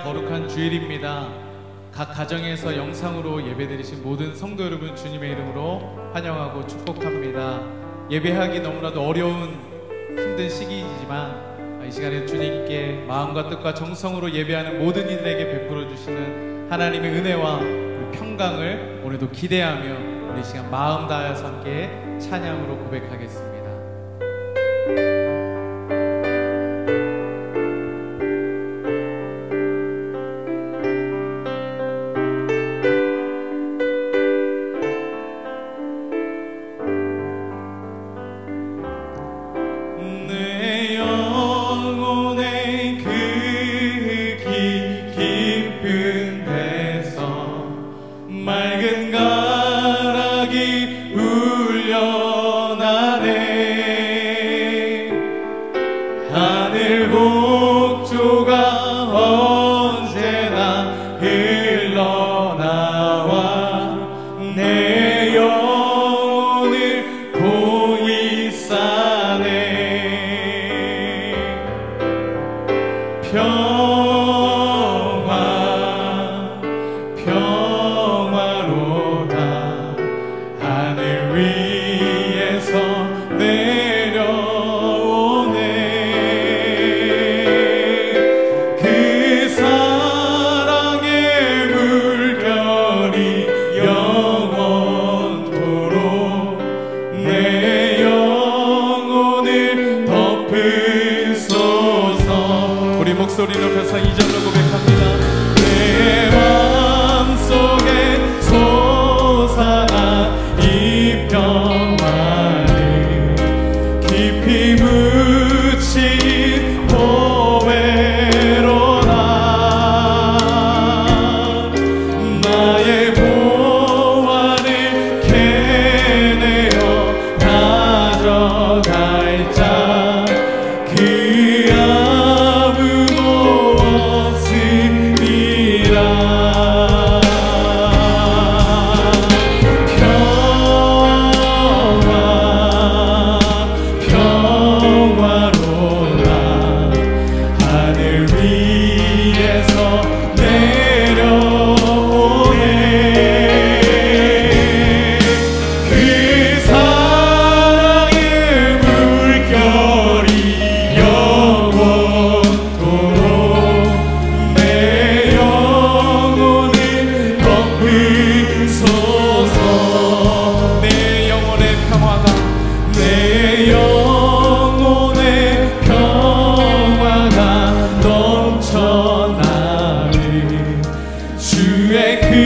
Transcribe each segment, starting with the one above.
거룩한 주일입니다. 각 가정에서 영상으로 예배드리신 모든 성도 여러분 주님의 이름으로 환영하고 축복합니다. 예배하기 너무나도 어려운 힘든 시기이지만 이 시간에 주님께 마음과 뜻과 정성으로 예배하는 모든 이들에게 베풀어 주시는 하나님의 은혜와 평강을 오늘도 기대하며 우리 시간 마음 다하여서 함께 찬양으로 고백하겠습니다. 소리 높여서 2절로 고백합니다. 내 마음속에 솟아나 이 평화를 깊이 묻힌 보배로다. 나의 보화를 캐내어 가져갈 자 그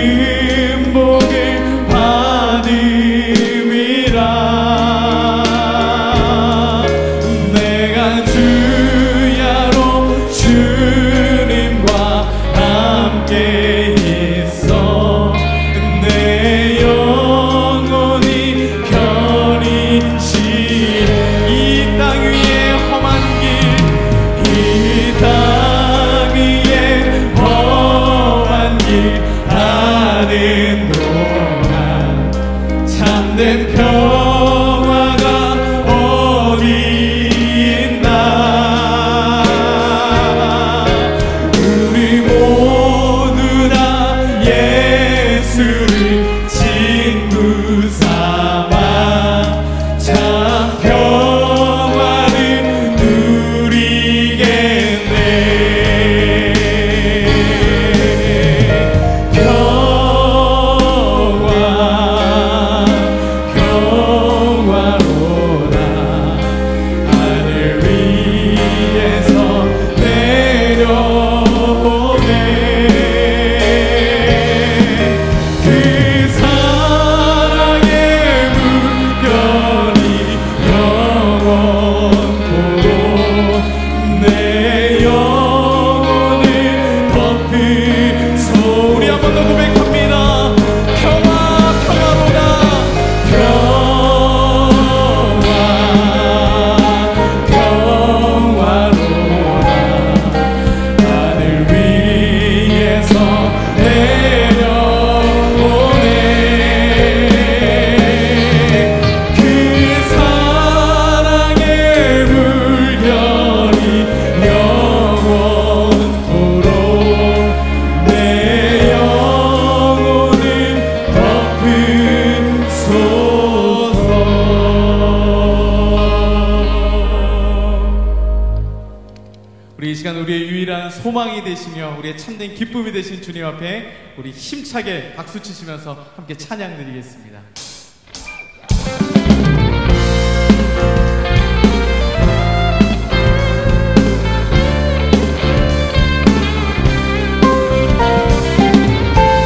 되시며 우리의 참된 기쁨이 되신 주님 앞에 우리 힘차게 박수 치시면서 함께 찬양 드리겠습니다.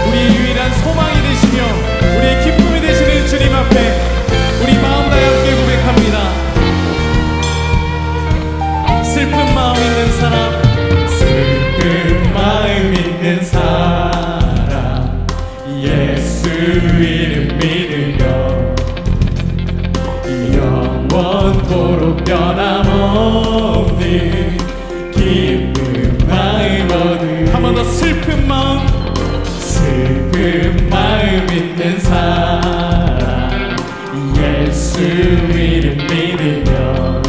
우리의 유일한 소망이 되시며 우리의 기쁨이 되시는 주님 앞에 우리 마음 다해 함께 고백합니다. 슬픈 마음 있는 사람, 슬픈 마음 있는 사람, 예수 이름 믿으며 영원토록 변함없는 기쁜 마음 얻으리. 한 번 더. 슬픈 마음, 슬픈 마음 있는 사람, 예수 이름 믿으며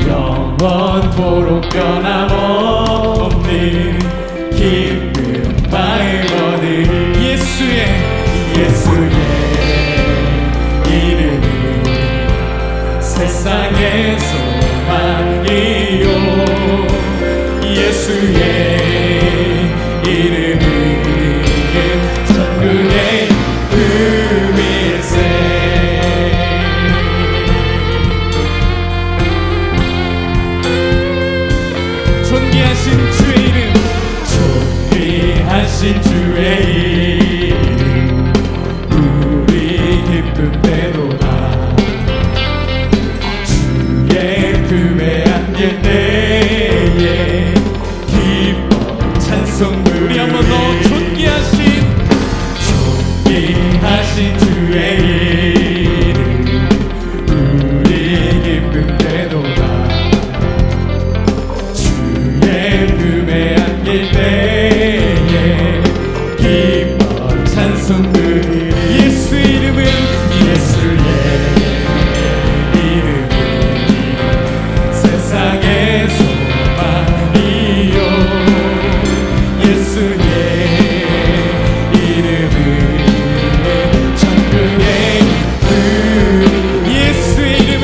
영원토록 변함없는 기쁜 마음 얻으리. 예수의 이름은 세상의 소망이요, 예수의 이름은 천국의 금일세. 존귀하신 주의 이름, 존귀하신 주의 이름, 우리 기쁨 되도다. 주의 품에 안길 때에 기뻐 찬송. 우리 한 번 더. 존귀하신 주의 이름, 우리 기쁨 되도다. 안길 때에 기뻐 찬송 드리리. 예수의 이름은 세상의 소망이요, 예수의 이름은 천국의 금. 예수의 이름은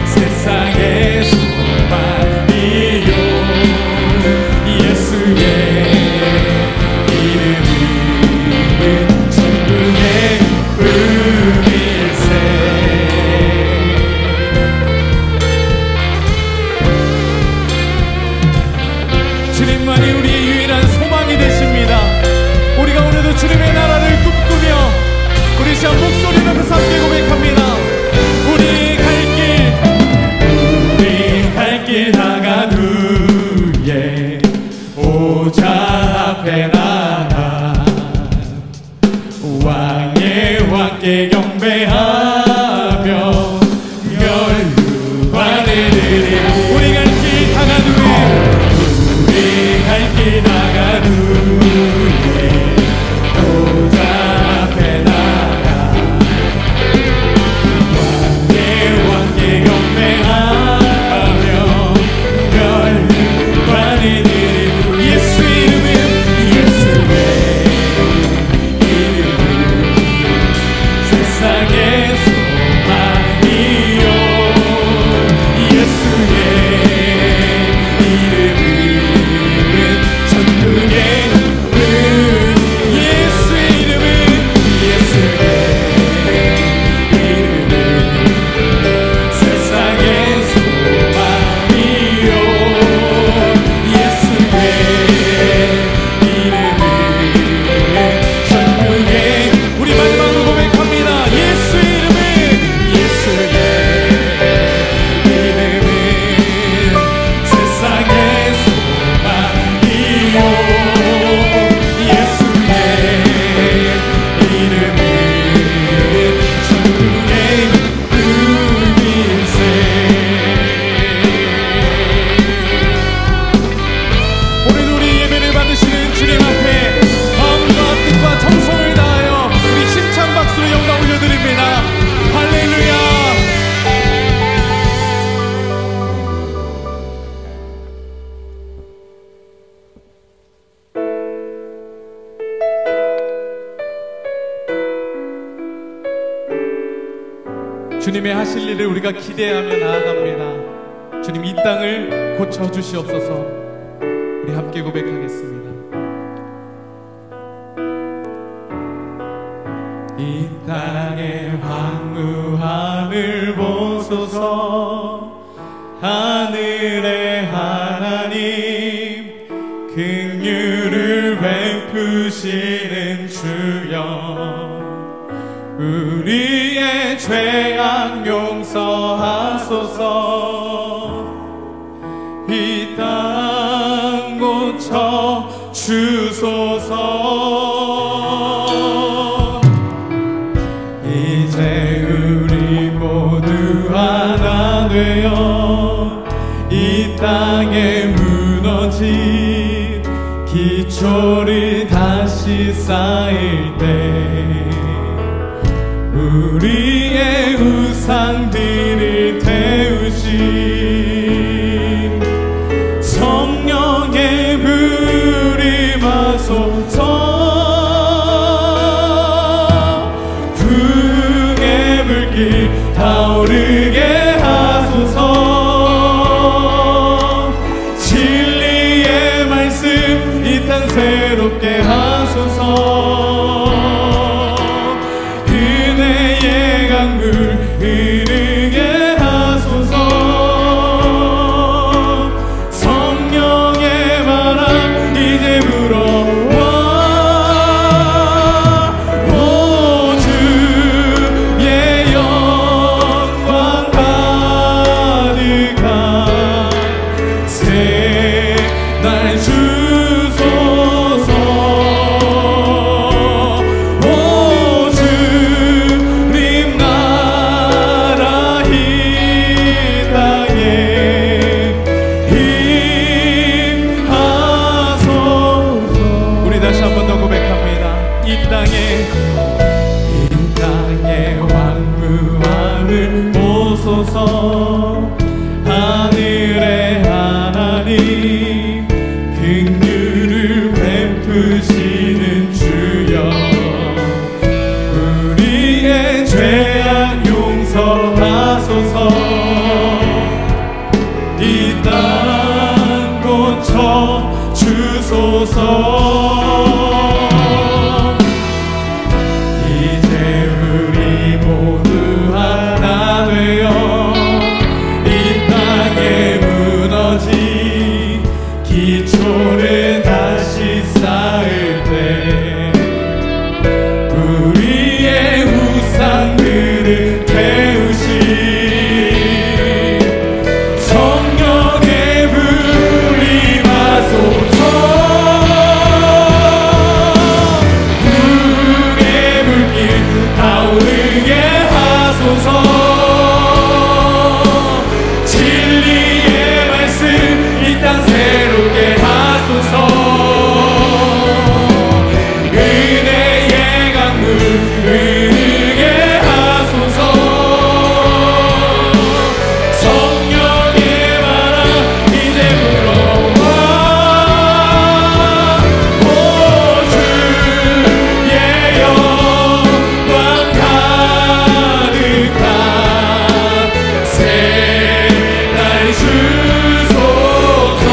세상의 소망이요, 예수의 이름은 천국의 은일세. 주님만이 우리의 유일한 소망이 되십니다. 우리가 오늘도 주님의 나라를 꿈꾸며 우리 시간 목소리 높여서 함께 고백합니다. 우리 갈 길 나간 후에 오자 앞에 나가 왕의 왕께 경배하며 멸류관을 드리. 우리 갈 길 나간 후에, 우리 갈 길 나간 후에 오자 앞에 나가 주님의 하실 일을 우리가 기대하며 나아갑니다. 주님, 이 땅을 고쳐주시옵소서. 우리 함께 고백하겠습니다. 이 땅의 황무함을 보소서. 하늘의 하나님, 긍휼을 베푸시는 주여, 우리의 죄악 용서하소서. 이 땅 고쳐 주소서. 이제 우리 모두 하나 되어 이 땅에 무너진 기초를 다시 쌓일 때 우리의 우상들을 태우신 성령의 불이 마소서. 풍의 불길 타오르게 하소서. 진리의 말씀 이 땅 새롭게 하소서. 은혜의 강물 흐르게 하소서. 성령의 바람 이제 불어와. 오 주의 영광 가득한 새날 주소서. 오 주님 나라 이 땅에 임하소서. 우리 다시 한 번 더 고백합니다. 이 땅의 황무함을 보소서. 하늘의 하나님, 긍휼을 베푸시는 주여, 우리의 죄악 용서하소서. 이 땅 고쳐 주소서. 이제 우리 모두 하나 되어 이 땅에 무너진 기초를 다시 쌓을 때 우리의 우상들을 태우신 성령의 불이 마소서. 불의 불길 타오르게 하소서. 진리의 말씀 이 땅 새롭게 하소서. 은혜의 강물 흐르게 하소서. 성령의 바람 이제 불어와. 오 주의 영광 가득한 새날 주소서.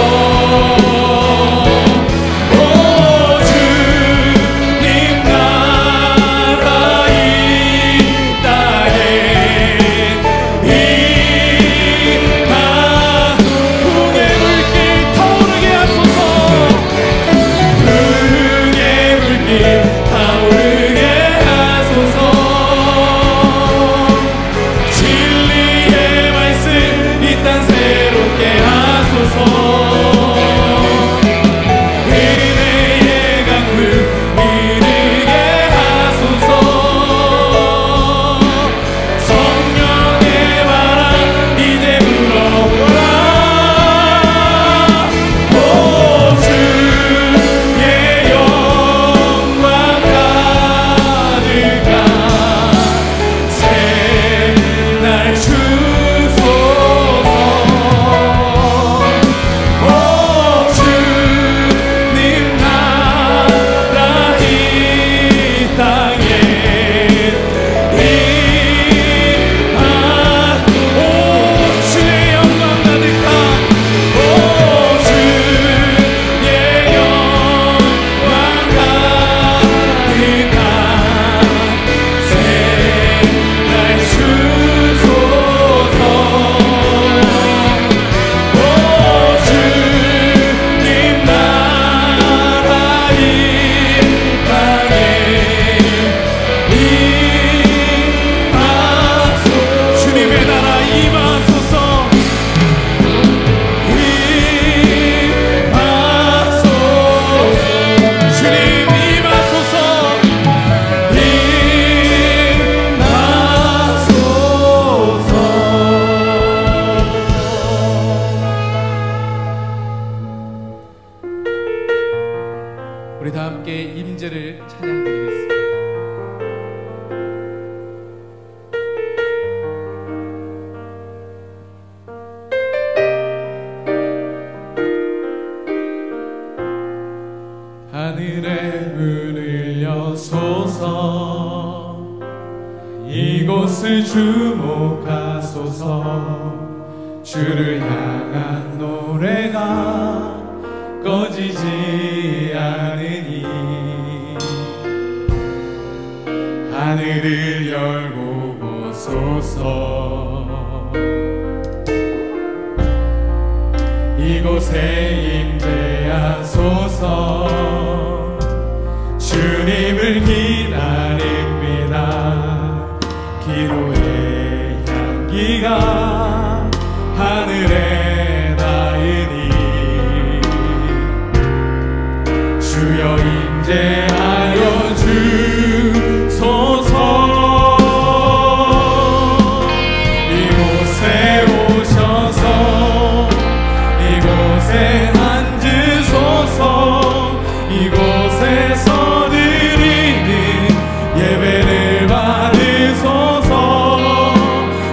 임재를 찬양드리겠습니다. 하늘의 문을 여소서, 이곳을 주목하소서. 주를 향한 노래가 꺼지지 않으니 하늘을 열고 보소서. 이곳에 임재하소서. 주님을 기다립니다. 기도의 향기가 하늘에 닿으니 주여 임재하여 주소서. 이곳에 오셔서 이곳에 앉으소서. 이곳에서 드리는 예배를 받으소서.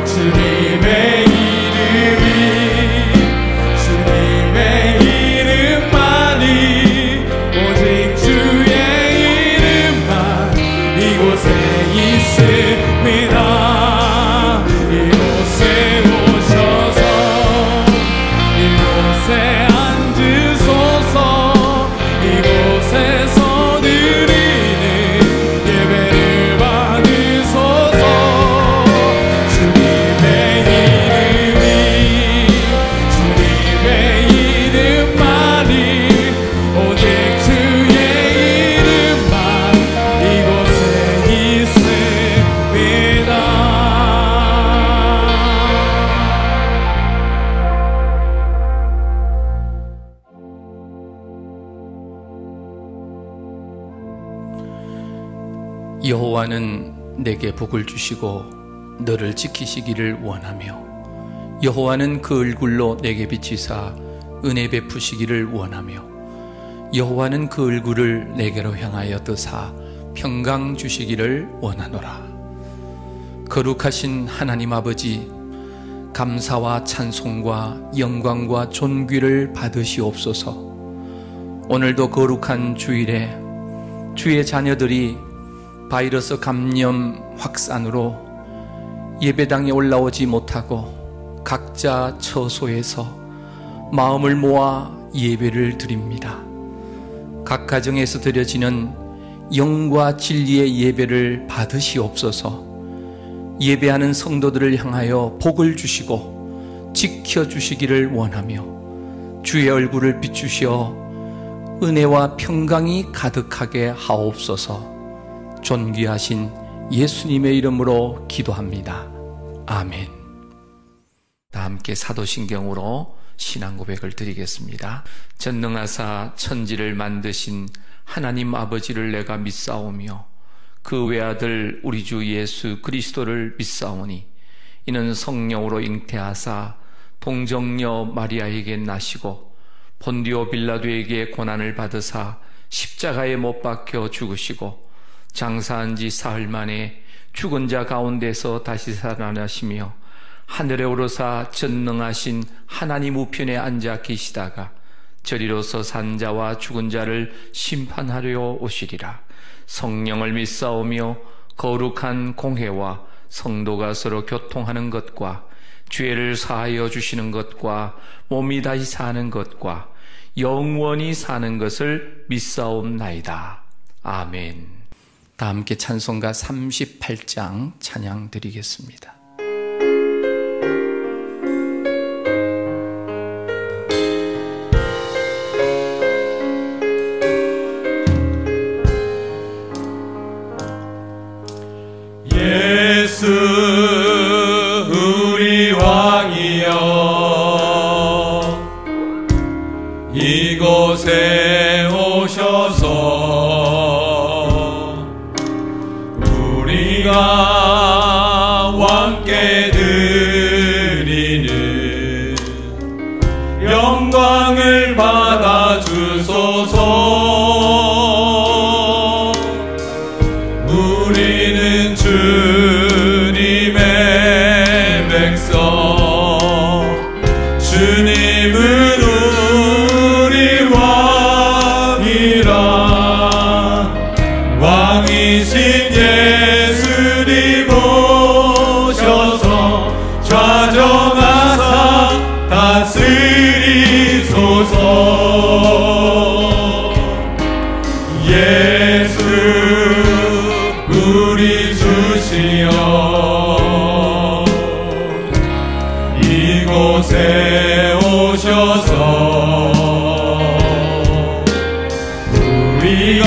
주님의 이름이, 주님의 이름만이, 오직 주의 이름만 이곳에 있습니다. 이곳에 오셔서 이곳에 앉으소서. 이곳에서 드리는 예배를 받으소서. 주님의 이름이, 주님의 이름만이, 오직 주의 이름만 이곳에 있습니다. 여호와는 내게 복을 주시고 너를 지키시기를 원하며, 여호와는 그 얼굴로 내게 비치사 은혜 베푸시기를 원하며, 여호와는 그 얼굴을 내게로 향하여 뜨사 평강 주시기를 원하노라. 거룩하신 하나님 아버지, 감사와 찬송과 영광과 존귀를 받으시옵소서. 오늘도 거룩한 주일에 주의 자녀들이 바이러스 감염 확산으로 예배당에 올라오지 못하고 각자 처소에서 마음을 모아 예배를 드립니다. 각 가정에서 드려지는 영과 진리의 예배를 받으시옵소서. 예배하는 성도들을 향하여 복을 주시고 지켜주시기를 원하며, 주의 얼굴을 비추시어 은혜와 평강이 가득하게 하옵소서. 존귀하신 예수님의 이름으로 기도합니다. 아멘. 다 함께 사도신경으로 신앙 고백을 드리겠습니다. 전능하사 천지를 만드신 하나님 아버지를 내가 믿사오며 그 외아들 우리 주 예수 그리스도를 믿사오니, 이는 성령으로 잉태하사 동정녀 마리아에게 나시고 본디오 빌라도에게 고난을 받으사 십자가에 못 박혀 죽으시고 장사한 지 사흘 만에 죽은 자 가운데서 다시 살아나시며 하늘에 오르사 전능하신 하나님 우편에 앉아 계시다가 저리로서 산 자와 죽은 자를 심판하려 오시리라. 성령을 믿사오며 거룩한 공회와 성도가 서로 교통하는 것과 죄를 사하여 주시는 것과 몸이 다시 사는 것과 영원히 사는 것을 믿사옵나이다. 아멘. 다 함께 찬송가 38장 찬양 드리겠습니다. 예수 우리 왕이여, 이곳에 오셔서 우리가 왕께 드리는 영광을 받아 주소서. 주님은 우리 왕이라. 왕이신 예수님 오셔서 좌정하사 다스리소서. 예수 우리 주시여 이곳에 오셔서 우리가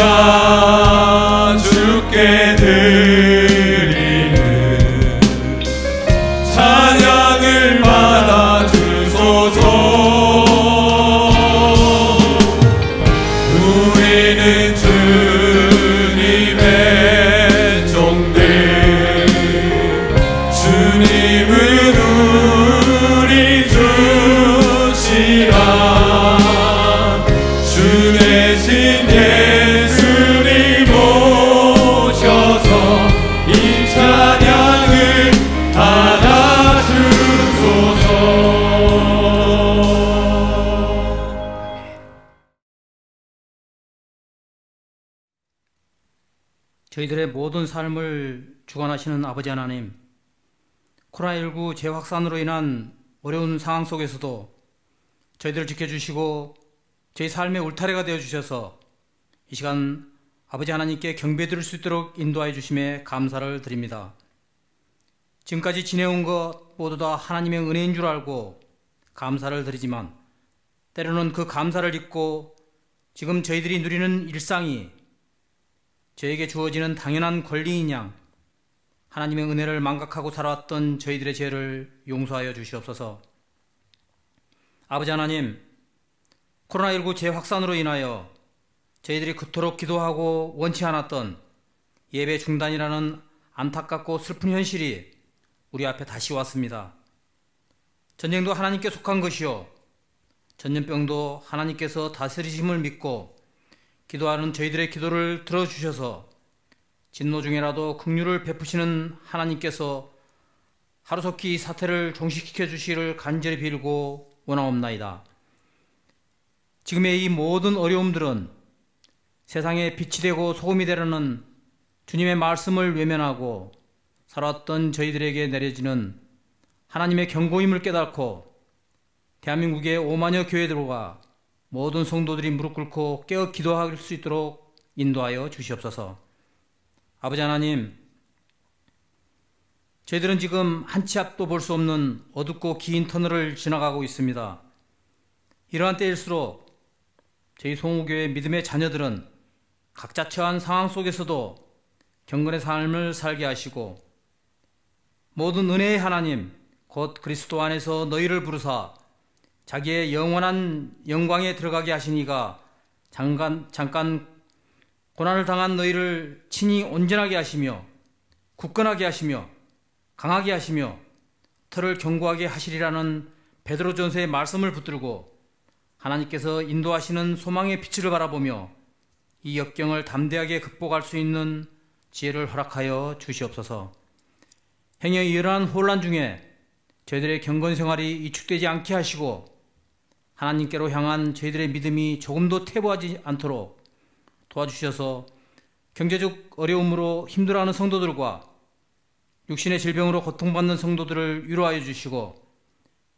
주께 드리는 찬양을 받아주소서. 우리는 주님의 종들, 주님은 우리 주시라. 주 대신 예수님 오셔서 이 찬양을 받아주소서. 저희들의 모든 삶을 주관하시는 아버지 하나님, 코로나19 재확산으로 인한 어려운 상황 속에서도 저희들을 지켜주시고 저희 삶의 울타리가 되어주셔서 이 시간 아버지 하나님께 경배드릴 수 있도록 인도하여 주심에 감사를 드립니다. 지금까지 지내온 것 모두 다 하나님의 은혜인 줄 알고 감사를 드리지만 때로는 그 감사를 잊고 지금 저희들이 누리는 일상이 저에게 주어지는 당연한 권리인 양 하나님의 은혜를 망각하고 살아왔던 저희들의 죄를 용서하여 주시옵소서. 아버지 하나님, 코로나19 재확산으로 인하여 저희들이 그토록 기도하고 원치 않았던 예배 중단이라는 안타깝고 슬픈 현실이 우리 앞에 다시 왔습니다. 전쟁도 하나님께 속한 것이요, 전염병도 하나님께서 다스리심을 믿고 기도하는 저희들의 기도를 들어주셔서 진노 중에라도 긍휼을 베푸시는 하나님께서 하루속히 이 사태를 종식시켜 주시기를 간절히 빌고 원하옵나이다. 지금의 이 모든 어려움들은 세상에 빛이 되고 소금이 되려는 주님의 말씀을 외면하고 살아왔던 저희들에게 내려지는 하나님의 경고임을 깨닫고 대한민국의 5만여 교회들과 모든 성도들이 무릎 꿇고 깨어 기도할 수 있도록 인도하여 주시옵소서. 아버지 하나님, 저희들은 지금 한 치 앞도 볼 수 없는 어둡고 긴 터널을 지나가고 있습니다. 이러한 때일수록 저희 송우교회 믿음의 자녀들은 각자 처한 상황 속에서도 경건의 삶을 살게 하시고 모든 은혜의 하나님 곧 그리스도 안에서 너희를 부르사 자기의 영원한 영광에 들어가게 하시니가 잠깐 고난을 당한 너희를 친히 온전하게 하시며 굳건하게 하시며 강하게 하시며 터를 견고하게 하시리라는 베드로전서의 말씀을 붙들고 하나님께서 인도하시는 소망의 빛을 바라보며 이 역경을 담대하게 극복할 수 있는 지혜를 허락하여 주시옵소서. 행여의 이러한 혼란 중에 저희들의 경건 생활이 위축되지 않게 하시고 하나님께로 향한 저희들의 믿음이 조금도 퇴보하지 않도록 도와주셔서 경제적 어려움으로 힘들어하는 성도들과 육신의 질병으로 고통받는 성도들을 위로하여 주시고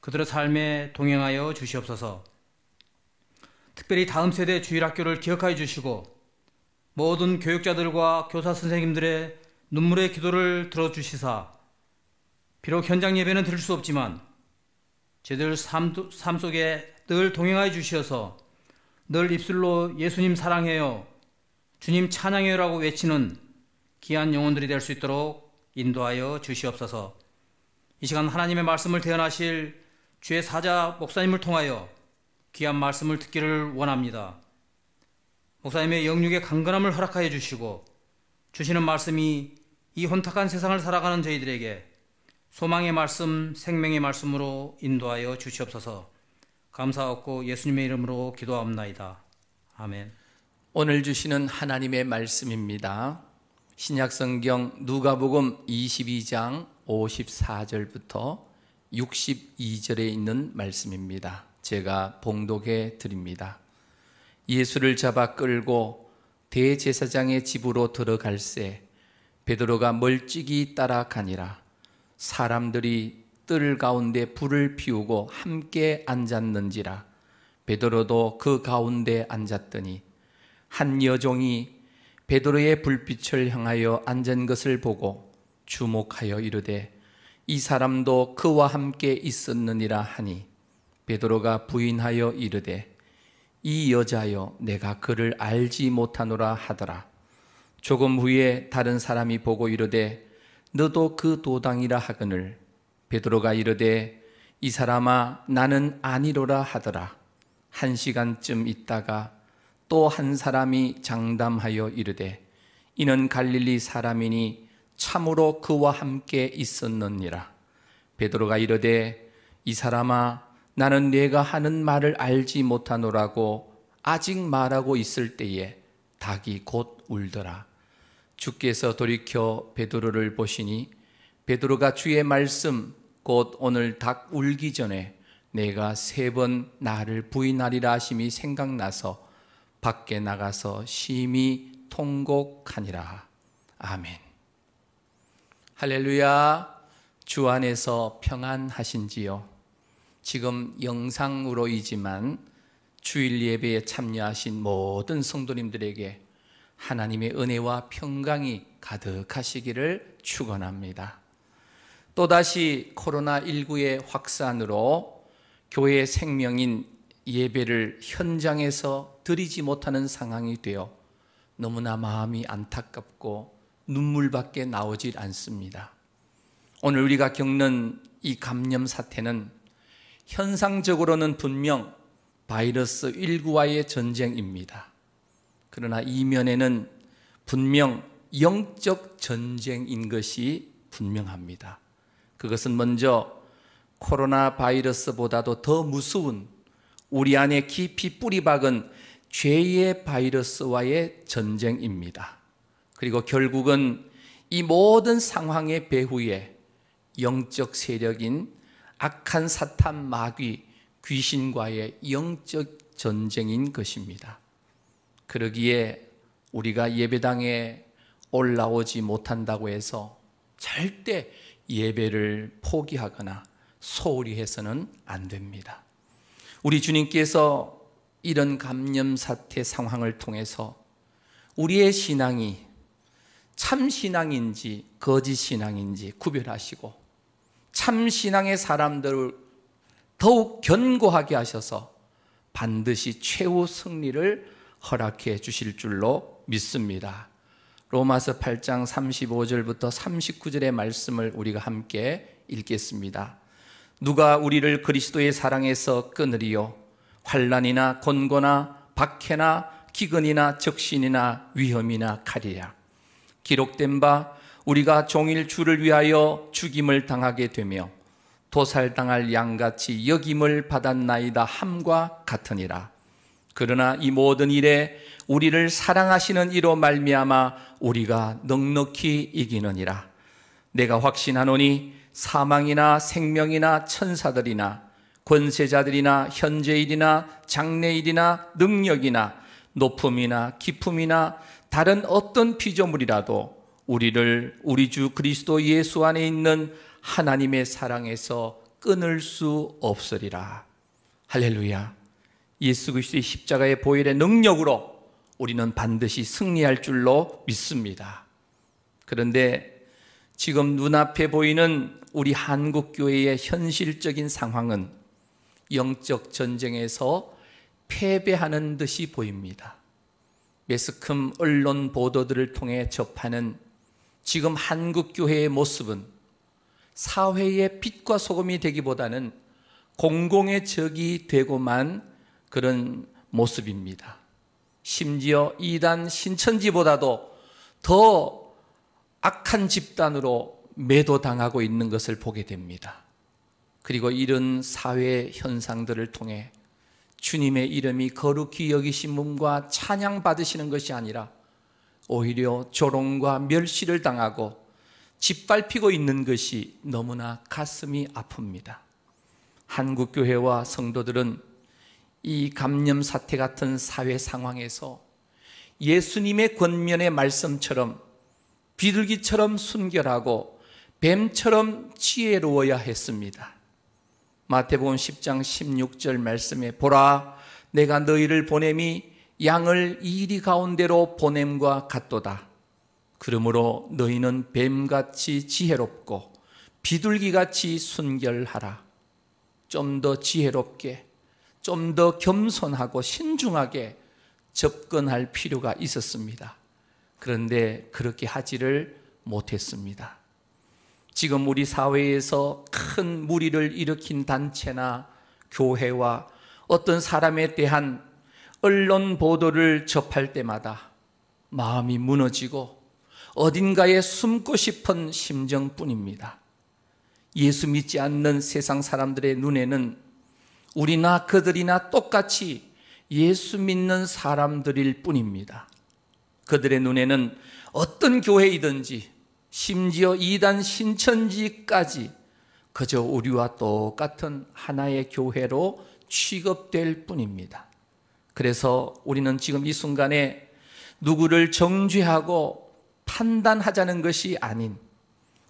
그들의 삶에 동행하여 주시옵소서. 특별히 다음 세대 주일학교를 기억하여 주시고 모든 교육자들과 교사 선생님들의 눈물의 기도를 들어주시사 비록 현장 예배는 드릴 수 없지만 저희들 삶 속에 늘 동행하여 주시어서 늘 입술로 예수님 사랑해요, 주님 찬양해요라고 외치는 귀한 영혼들이 될 수 있도록 인도하여 주시옵소서. 이 시간 하나님의 말씀을 대언하실 주의 사자 목사님을 통하여 귀한 말씀을 듣기를 원합니다. 목사님의 영육의 강건함을 허락하여 주시고 주시는 말씀이 이 혼탁한 세상을 살아가는 저희들에게 소망의 말씀, 생명의 말씀으로 인도하여 주시옵소서. 감사하고 예수님의 이름으로 기도하옵나이다. 아멘. 오늘 주시는 하나님의 말씀입니다. 신약성경 누가복음 22장 54절부터 62절에 있는 말씀입니다. 제가 봉독해 드립니다. 예수를 잡아 끌고 대제사장의 집으로 들어갈새 베드로가 멀찍이 따라가니라. 사람들이 뜰 가운데 불을 피우고 함께 앉았는지라. 베드로도 그 가운데 앉았더니 한 여종이 베드로의 불빛을 향하여 앉은 것을 보고 주목하여 이르되 이 사람도 그와 함께 있었느니라 하니 베드로가 부인하여 이르되 이 여자여 내가 그를 알지 못하노라 하더라. 조금 후에 다른 사람이 보고 이르되 너도 그 도당이라 하거늘 베드로가 이르되 이 사람아 나는 아니로라 하더라. 1시간쯤 있다가 또 한 사람이 장담하여 이르되 이는 갈릴리 사람이니 참으로 그와 함께 있었느니라. 베드로가 이르되 이 사람아 나는 네가 하는 말을 알지 못하노라고 아직 말하고 있을 때에 닭이 곧 울더라. 주께서 돌이켜 베드로를 보시니 베드로가 주의 말씀 곧 오늘 닭 울기 전에 내가 3번 나를 부인하리라 하심이 생각나서 밖에 나가서 심히 통곡하니라. 아멘. 할렐루야. 주 안에서 평안하신지요? 지금 영상으로이지만 주일 예배에 참여하신 모든 성도님들에게 하나님의 은혜와 평강이 가득하시기를 축원합니다. 또다시 코로나19의 확산으로 교회의 생명인 예배를 현장에서 드리지 못하는 상황이 되어 너무나 마음이 안타깝고 눈물밖에 나오질 않습니다. 오늘 우리가 겪는 이 감염 사태는 현상적으로는 분명 바이러스 19와의 전쟁입니다. 그러나 이면에는 분명 영적 전쟁인 것이 분명합니다. 그것은 먼저 코로나 바이러스보다도 더 무서운 우리 안에 깊이 뿌리 박은 죄의 바이러스와의 전쟁입니다. 그리고 결국은 이 모든 상황의 배후에 영적 세력인 악한 사탄 마귀 귀신과의 영적 전쟁인 것입니다. 그러기에 우리가 예배당에 올라오지 못한다고 해서 절대 예배를 포기하거나 소홀히 해서는 안 됩니다. 우리 주님께서 이런 감염 사태 상황을 통해서 우리의 신앙이 참 신앙인지 거짓 신앙인지 구별하시고 참 신앙의 사람들을 더욱 견고하게 하셔서 반드시 최후 승리를 허락해 주실 줄로 믿습니다. 로마서 8장 35절부터 39절의 말씀을 우리가 함께 읽겠습니다. 누가 우리를 그리스도의 사랑에서 끊으리요? 환난이나 곤고나 박해나 기근이나 적신이나 위험이나 칼이라. 기록된 바 우리가 종일 주를 위하여 죽임을 당하게 되며 도살당할 양같이 여김을 받았나이다 함과 같으니라. 그러나 이 모든 일에 우리를 사랑하시는 이로 말미암아 우리가 넉넉히 이기느니라. 내가 확신하노니 사망이나 생명이나 천사들이나 권세자들이나 현재일이나 장래일이나 능력이나 높음이나 깊음이나 다른 어떤 피조물이라도 우리를 우리 주 그리스도 예수 안에 있는 하나님의 사랑에서 끊을 수 없으리라. 할렐루야. 예수 그리스도의 십자가의 보혈의 능력으로 우리는 반드시 승리할 줄로 믿습니다. 그런데 지금 눈앞에 보이는 우리 한국교회의 현실적인 상황은 영적 전쟁에서 패배하는 듯이 보입니다. 매스컴 언론 보도들을 통해 접하는 지금 한국교회의 모습은 사회의 빛과 소금이 되기보다는 공공의 적이 되고만 그런 모습입니다. 심지어 이단 신천지보다도 더 악한 집단으로 매도당하고 있는 것을 보게 됩니다. 그리고 이런 사회 현상들을 통해 주님의 이름이 거룩히 여기심과 찬양받으시는 것이 아니라 오히려 조롱과 멸시를 당하고 짓밟히고 있는 것이 너무나 가슴이 아픕니다. 한국교회와 성도들은 이 감염 사태 같은 사회 상황에서 예수님의 권면의 말씀처럼 비둘기처럼 순결하고 뱀처럼 지혜로워야 했습니다. 마태복음 10장 16절 말씀에 보라, 내가 너희를 보냄이 양을 이리 가운데로 보냄과 같도다. 그러므로 너희는 뱀같이 지혜롭고 비둘기같이 순결하라. 좀 더 지혜롭게, 좀 더 겸손하고 신중하게 접근할 필요가 있었습니다. 그런데 그렇게 하지를 못했습니다. 지금 우리 사회에서 큰 무리를 일으킨 단체나 교회와 어떤 사람에 대한 언론 보도를 접할 때마다 마음이 무너지고 어딘가에 숨고 싶은 심정뿐입니다. 예수 믿지 않는 세상 사람들의 눈에는 우리나 그들이나 똑같이 예수 믿는 사람들일 뿐입니다. 그들의 눈에는 어떤 교회이든지 심지어 이단 신천지까지 그저 우리와 똑같은 하나의 교회로 취급될 뿐입니다. 그래서 우리는 지금 이 순간에 누구를 정죄하고 판단하자는 것이 아닌,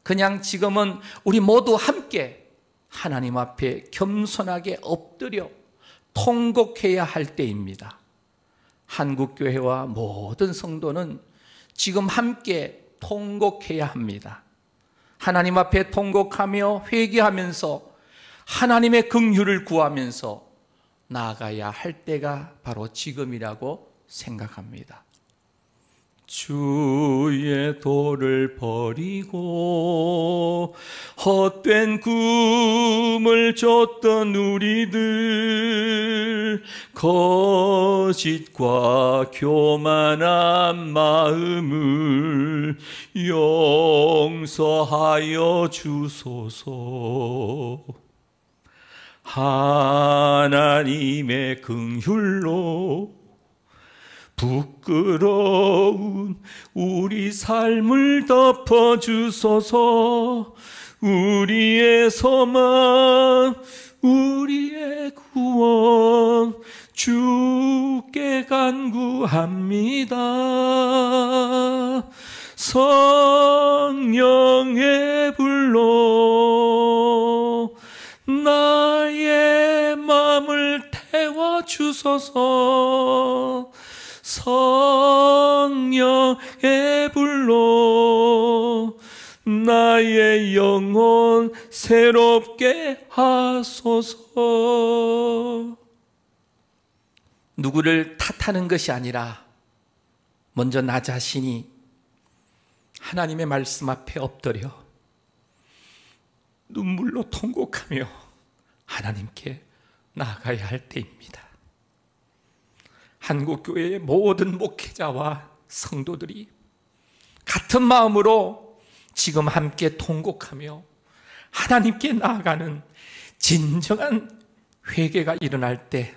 그냥 지금은 우리 모두 함께 하나님 앞에 겸손하게 엎드려 통곡해야 할 때입니다. 한국교회와 모든 성도는 지금 함께 통곡해야 합니다. 하나님 앞에 통곡하며 회개하면서 하나님의 긍휼을 구하면서 나아가야 할 때가 바로 지금이라고 생각합니다. 주의 도를 버리고 헛된 꿈을 쫓던 우리들, 거짓과 교만한 마음을 용서하여 주소서. 하나님의 긍휼로 부끄러운 우리 삶을 덮어주소서. 우리의 소망, 우리의 구원 주께 간구합니다. 성령의 불로 나의 마음을 태워주소서. 성령의 불로 나의 영혼 새롭게 하소서. 누구를 탓하는 것이 아니라 먼저 나 자신이 하나님의 말씀 앞에 엎드려 눈물로 통곡하며 하나님께 나아가야 할 때입니다. 한국교회의 모든 목회자와 성도들이 같은 마음으로 지금 함께 통곡하며 하나님께 나아가는 진정한 회개가 일어날 때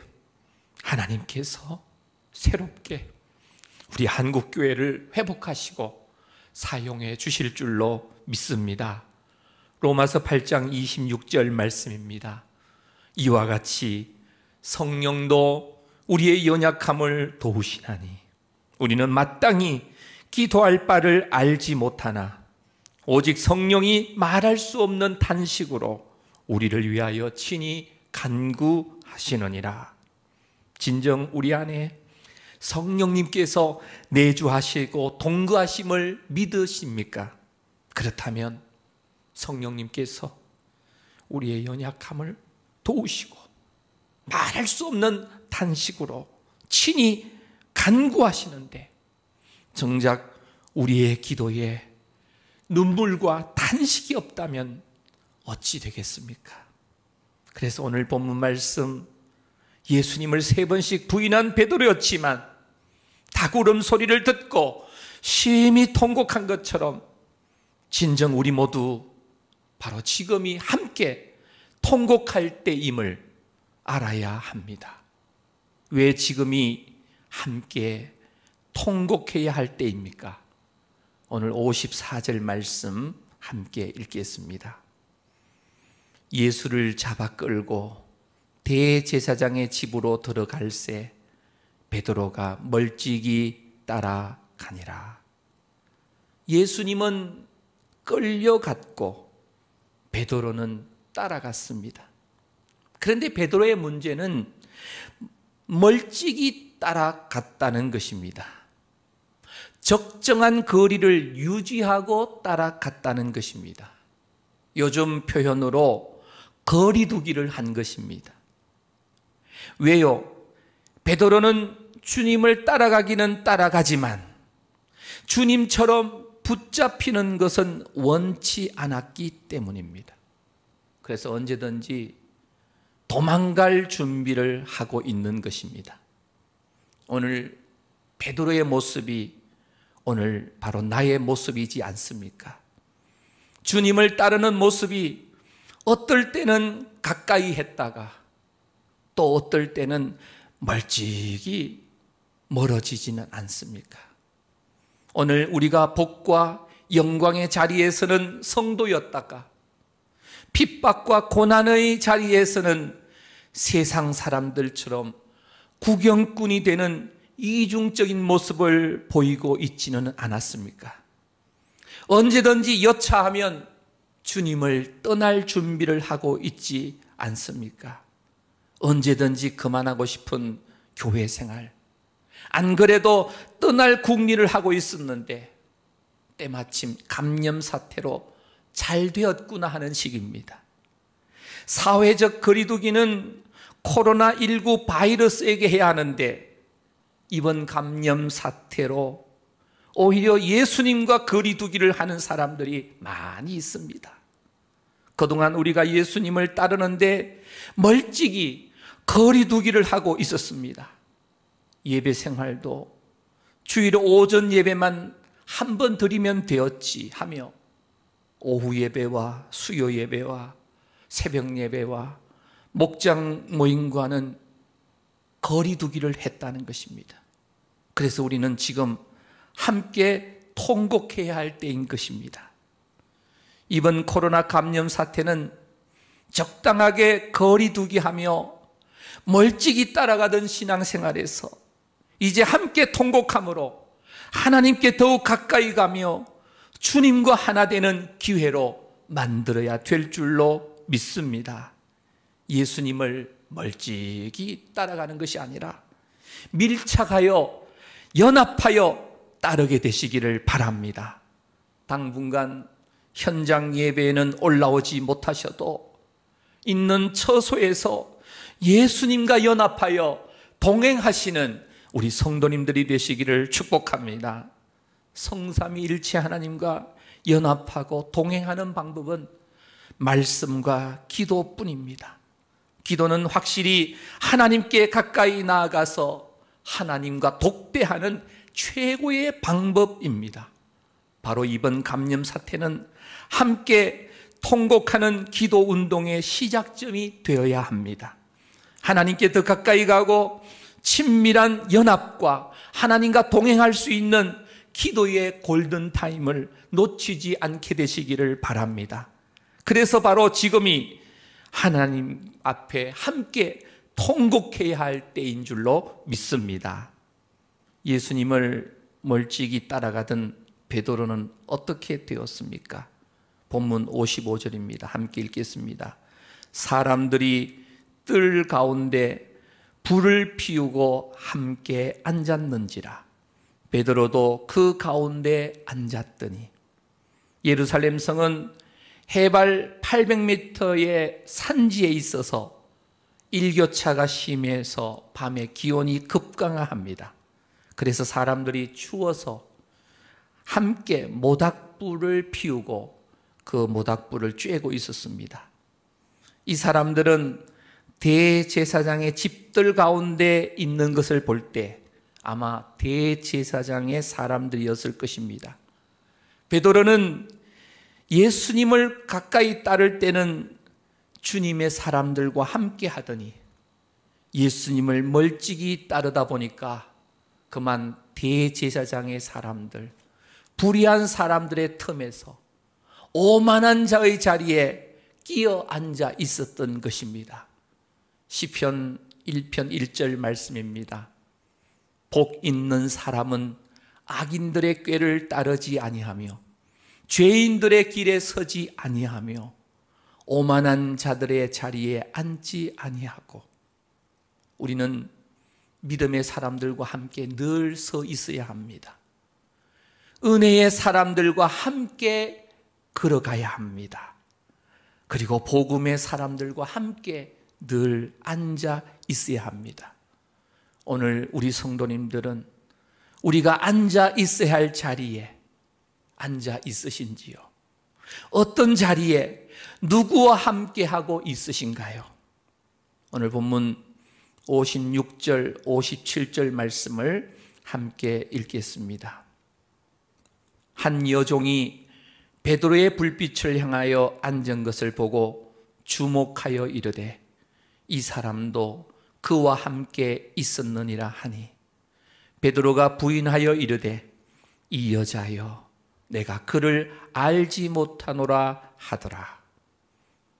하나님께서 새롭게 우리 한국교회를 회복하시고 사용해 주실 줄로 믿습니다. 로마서 8장 26절 말씀입니다. 이와 같이 성령도 우리의 연약함을 도우시나니 우리는 마땅히 기도할 바를 알지 못하나 오직 성령이 말할 수 없는 탄식으로 우리를 위하여 친히 간구하시느니라. 진정 우리 안에 성령님께서 내주하시고 동거하심을 믿으십니까? 그렇다면 성령님께서 우리의 연약함을 도우시고 말할 수 없는 탄식으로 친히 간구하시는데 정작 우리의 기도에 눈물과 탄식이 없다면 어찌 되겠습니까? 그래서 오늘 본문 말씀, 예수님을 3번씩 부인한 베드로였지만 닭울음 소리를 듣고 심히 통곡한 것처럼 진정 우리 모두 바로 지금이 함께 통곡할 때임을 알아야 합니다. 왜 지금이 함께 통곡해야 할 때입니까? 오늘 54절 말씀 함께 읽겠습니다. 예수를 잡아 끌고 대제사장의 집으로 들어갈새 베드로가 멀찍이 따라가니라. 예수님은 끌려갔고 베드로는 따라갔습니다. 그런데 베드로의 문제는 멀찍이 따라갔다는 것입니다. 적정한 거리를 유지하고 따라갔다는 것입니다. 요즘 표현으로 거리두기를 한 것입니다. 왜요? 베드로는 주님을 따라가기는 따라가지만 주님처럼 붙잡히는 것은 원치 않았기 때문입니다. 그래서 언제든지 도망갈 준비를 하고 있는 것입니다. 오늘 베드로의 모습이 오늘 바로 나의 모습이지 않습니까? 주님을 따르는 모습이 어떨 때는 가까이 했다가 또 어떨 때는 멀찍이 멀어지지는 않습니까? 오늘 우리가 복과 영광의 자리에서는 성도였다가 핍박과 고난의 자리에서는 세상 사람들처럼 구경꾼이 되는 이중적인 모습을 보이고 있지는 않았습니까? 언제든지 여차하면 주님을 떠날 준비를 하고 있지 않습니까? 언제든지 그만하고 싶은 교회 생활, 안 그래도 떠날 궁리를 하고 있었는데 때마침 감염 사태로 잘 되었구나 하는 시기입니다. 사회적 거리두기는 코로나19 바이러스에게 해야 하는데 이번 감염 사태로 오히려 예수님과 거리두기를 하는 사람들이 많이 있습니다. 그동안 우리가 예수님을 따르는데 멀찍이 거리두기를 하고 있었습니다. 예배 생활도 주일 오전 예배만 한 번 드리면 되었지 하며 오후 예배와 수요 예배와 새벽 예배와 목장 모임과는 거리두기를 했다는 것입니다. 그래서 우리는 지금 함께 통곡해야 할 때인 것입니다. 이번 코로나 감염 사태는 적당하게 거리두기 하며 멀찍이 따라가던 신앙생활에서 이제 함께 통곡함으로 하나님께 더욱 가까이 가며 주님과 하나 되는 기회로 만들어야 될 줄로 믿습니다. 예수님을 멀찍이 따라가는 것이 아니라 밀착하여 연합하여 따르게 되시기를 바랍니다. 당분간 현장 예배에는 올라오지 못하셔도 있는 처소에서 예수님과 연합하여 동행하시는 우리 성도님들이 되시기를 축복합니다. 성삼위일체 하나님과 연합하고 동행하는 방법은 말씀과 기도뿐입니다. 기도는 확실히 하나님께 가까이 나아가서 하나님과 독대하는 최고의 방법입니다. 바로 이번 감염 사태는 함께 통곡하는 기도 운동의 시작점이 되어야 합니다. 하나님께 더 가까이 가고 친밀한 연합과 하나님과 동행할 수 있는 기도의 골든타임을 놓치지 않게 되시기를 바랍니다. 그래서 바로 지금이 하나님 앞에 함께 통곡해야 할 때인 줄로 믿습니다. 예수님을 멀찍이 따라가던 베드로는 어떻게 되었습니까? 본문 55절입니다. 함께 읽겠습니다. 사람들이 뜰 가운데 불을 피우고 함께 앉았는지라. 베드로도 그 가운데 앉았더니. 예루살렘 성은 해발 800m의 산지에 있어서 일교차가 심해서 밤에 기온이 급강합니다. 그래서 사람들이 추워서 함께 모닥불을 피우고 그 모닥불을 쬐고 있었습니다. 이 사람들은 대제사장의 집들 가운데 있는 것을 볼 때 아마 대제사장의 사람들이었을 것입니다. 베드로는 예수님을 가까이 따를 때는 주님의 사람들과 함께 하더니 예수님을 멀찍이 따르다 보니까 그만 대제사장의 사람들, 불의한 사람들의 틈에서 오만한 자의 자리에 끼어 앉아 있었던 것입니다. 시편 1편 1절 말씀입니다. 복 있는 사람은 악인들의 꾀를 따르지 아니하며 죄인들의 길에 서지 아니하며 오만한 자들의 자리에 앉지 아니하고. 우리는 믿음의 사람들과 함께 늘 서 있어야 합니다. 은혜의 사람들과 함께 걸어가야 합니다. 그리고 복음의 사람들과 함께 늘 앉아 있어야 합니다. 오늘 우리 성도님들은 우리가 앉아 있어야 할 자리에 앉아 있으신지요? 어떤 자리에 누구와 함께 하고 있으신가요? 오늘 본문 56절, 57절 말씀을 함께 읽겠습니다. 한 여종이 베드로의 불빛을 향하여 앉은 것을 보고 주목하여 이르되 이 사람도 그와 함께 있었느니라 하니, 베드로가 부인하여 이르되 이 여자여 내가 그를 알지 못하노라 하더라.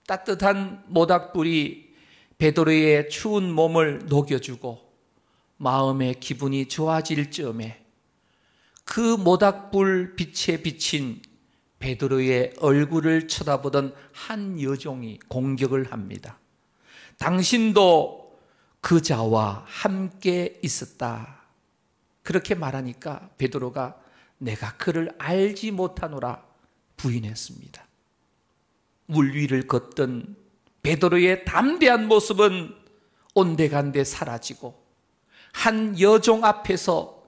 따뜻한 모닥불이 베드로의 추운 몸을 녹여주고 마음의 기분이 좋아질 즈음에 그 모닥불 빛에 비친 베드로의 얼굴을 쳐다보던 한 여종이 공격을 합니다. 당신도 그자와 함께 있었다. 그렇게 말하니까 베드로가 내가 그를 알지 못하노라 부인했습니다. 물 위를 걷던 베드로의 담대한 모습은 온데간데 사라지고 한 여종 앞에서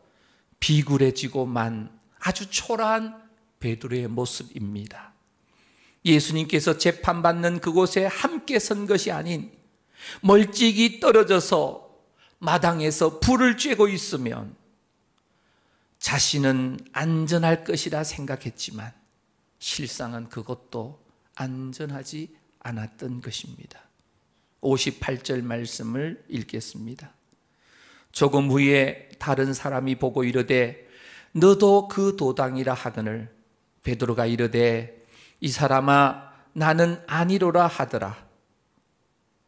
비굴해지고만 아주 초라한 베드로의 모습입니다. 예수님께서 재판받는 그곳에 함께 선 것이 아닌 멀찍이 떨어져서 마당에서 불을 쬐고 있으면 자신은 안전할 것이라 생각했지만 실상은 그것도 안전하지 않았던 것입니다. 58절 말씀을 읽겠습니다. 조금 후에 다른 사람이 보고 이르되 너도 그 도당이라 하거늘 베드로가 이르되 이 사람아 나는 아니로라 하더라.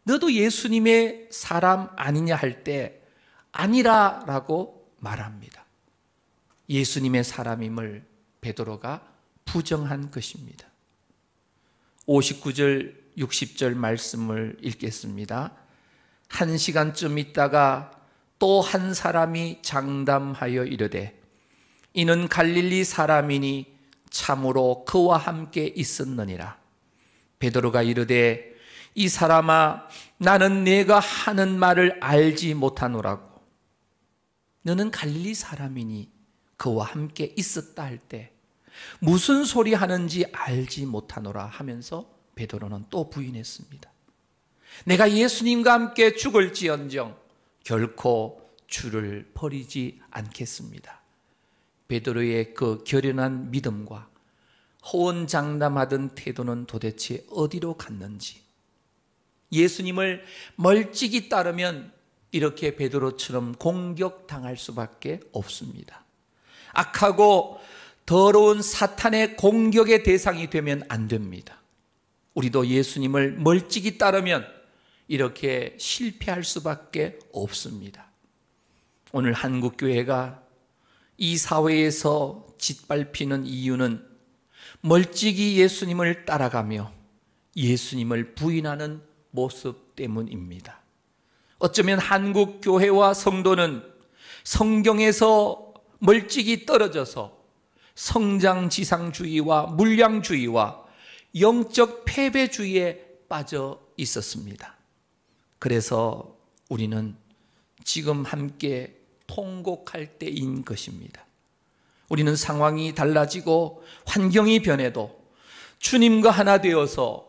너도 예수님의 사람 아니냐 할 때 아니라라고 말합니다. 예수님의 사람임을 베드로가 부정한 것입니다. 59절 60절 말씀을 읽겠습니다. 1시간쯤 있다가 또 한 사람이 장담하여 이르되 이는 갈릴리 사람이니 참으로 그와 함께 있었느니라. 베드로가 이르되 이 사람아 나는 네가 하는 말을 알지 못하노라고. 너는 갈릴리 사람이니 그와 함께 있었다 할 때 무슨 소리 하는지 알지 못하노라 하면서 베드로는 또 부인했습니다. 내가 예수님과 함께 죽을지언정 결코 주를 버리지 않겠습니다. 베드로의 그 결연한 믿음과 호언장담하던 태도는 도대체 어디로 갔는지. 예수님을 멀찍이 따르면 이렇게 베드로처럼 공격당할 수밖에 없습니다. 악하고 더러운 사탄의 공격의 대상이 되면 안 됩니다. 우리도 예수님을 멀찍이 따르면 이렇게 실패할 수밖에 없습니다. 오늘 한국교회가 이 사회에서 짓밟히는 이유는 멀찍이 예수님을 따라가며 예수님을 부인하는 모습 때문입니다. 어쩌면 한국교회와 성도는 성경에서 멀찍이 떨어져서 성장지상주의와 물량주의와 영적 패배주의에 빠져 있었습니다. 그래서 우리는 지금 함께 통곡할 때인 것입니다. 우리는 상황이 달라지고 환경이 변해도 주님과 하나 되어서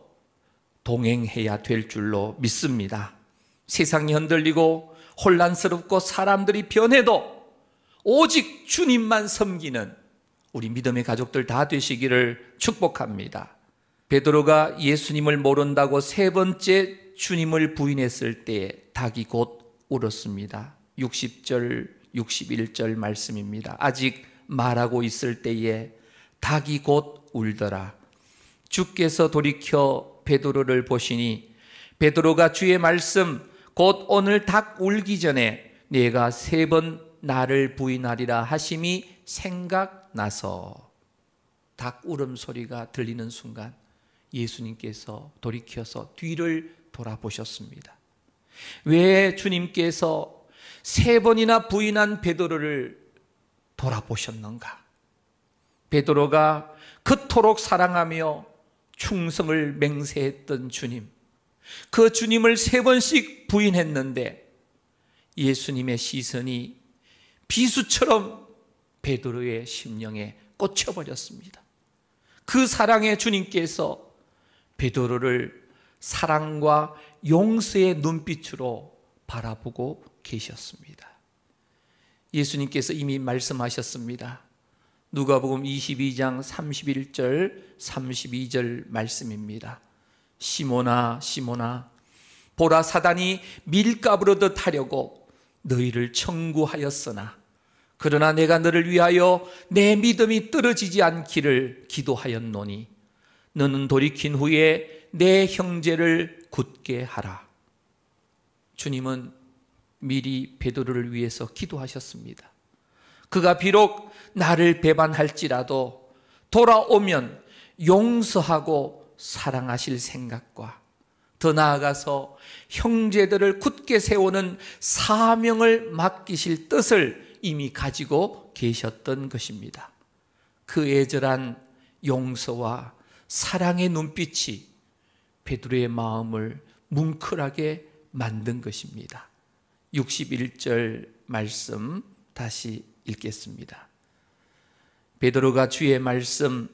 동행해야 될 줄로 믿습니다. 세상이 흔들리고 혼란스럽고 사람들이 변해도 오직 주님만 섬기는 우리 믿음의 가족들 다 되시기를 축복합니다. 베드로가 예수님을 모른다고 세 번째 주님을 부인했을 때 닭이 곧 울었습니다. 60절 61절 말씀입니다. 아직 말하고 있을 때에 닭이 곧 울더라. 주께서 돌이켜 베드로를 보시니 베드로가 주의 말씀 곧 오늘 닭 울기 전에 네가 3번 나를 부인하리라 하심이 생각나서, 닭 울음소리가 들리는 순간 예수님께서 돌이켜서 뒤를 돌아보셨습니다. 왜 주님께서 3번이나 부인한 베드로를 돌아보셨는가? 베드로가 그토록 사랑하며 충성을 맹세했던 주님, 그 주님을 3번씩 부인했는데 예수님의 시선이 비수처럼 베드로의 심령에 꽂혀버렸습니다. 그 사랑의 주님께서 베드로를 사랑과 용서의 눈빛으로 바라보고 계셨습니다. 예수님께서 이미 말씀하셨습니다. 누가복음 22장 31절 32절 말씀입니다. 시몬아 시몬아, 보라 사단이 밀가부르듯 하려고 너희를 청구하였으나 그러나 내가 너를 위하여 내 믿음이 떨어지지 않기를 기도하였노니 너는 돌이킨 후에 내 형제를 굳게 하라. 주님은 미리 베드로를 위해서 기도하셨습니다. 그가 비록 나를 배반할지라도 돌아오면 용서하고 사랑하실 생각과 더 나아가서 형제들을 굳게 세우는 사명을 맡기실 뜻을 이미 가지고 계셨던 것입니다. 그 애절한 용서와 사랑의 눈빛이 베드로의 마음을 뭉클하게 만든 것입니다. 61절 말씀 다시 읽겠습니다. 베드로가 주의 말씀